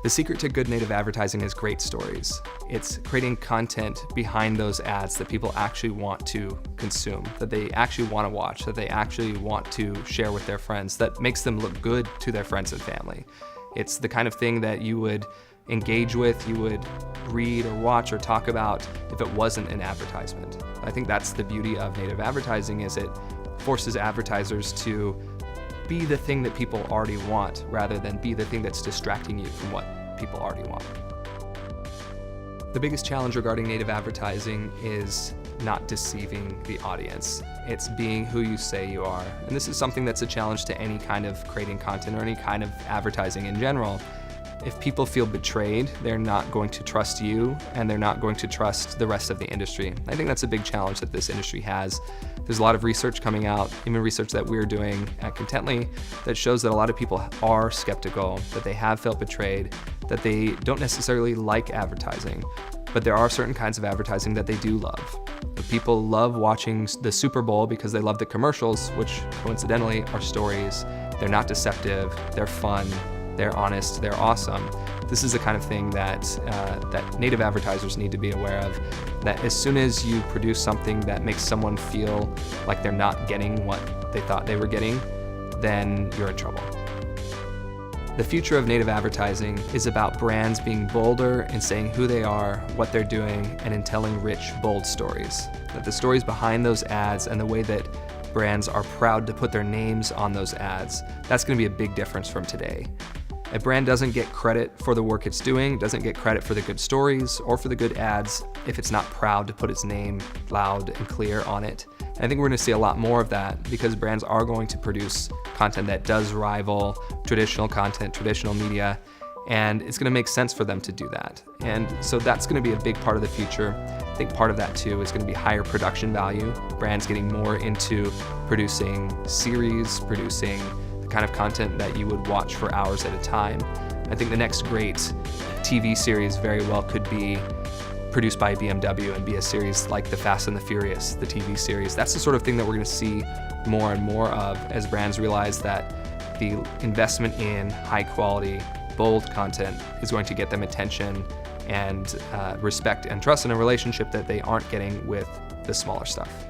The secret to good native advertising is great stories. It's creating content behind those ads that people actually want to consume, that they actually want to watch, that they actually want to share with their friends, that makes them look good to their friends and family. It's the kind of thing that you would engage with, you would read or watch or talk about if it wasn't an advertisement. I think that's the beauty of native advertising, is it forces advertisers to be the thing that people already want rather than be the thing that's distracting you from what people already want. The biggest challenge regarding native advertising is not deceiving the audience. It's being who you say you are. And this is something that's a challenge to any kind of creating content or any kind of advertising in general. If people feel betrayed, they're not going to trust you and they're not going to trust the rest of the industry. I think that's a big challenge that this industry has. There's a lot of research coming out, even research that we're doing at Contently, that shows that a lot of people are skeptical, that they have felt betrayed, that they don't necessarily like advertising, but there are certain kinds of advertising that they do love. People love watching the Super Bowl because they love the commercials, which coincidentally are stories. They're not deceptive, they're fun, they're honest, they're awesome. This is the kind of thing that that native advertisers need to be aware of, that as soon as you produce something that makes someone feel like they're not getting what they thought they were getting, then you're in trouble. The future of native advertising is about brands being bolder in saying who they are, what they're doing, and in telling rich, bold stories. That the stories behind those ads and the way that brands are proud to put their names on those ads, that's going to be a big difference from today. A brand doesn't get credit for the work it's doing, doesn't get credit for the good stories or for the good ads if it's not proud to put its name loud and clear on it. And I think we're going to see a lot more of that because brands are going to produce content that does rival traditional content, traditional media, and it's going to make sense for them to do that. And so that's going to be a big part of the future. I think part of that too is going to be higher production value, brands getting more into producing series, producing the kind of content that you would watch for hours at a time. I think the next great TV series very well could be produced by BMW and be a series like The Fast and the Furious, the TV series. That's the sort of thing that we're going to see more and more of as brands realize that the investment in high quality, bold content is going to get them attention and respect and trust in a relationship that they aren't getting with the smaller stuff.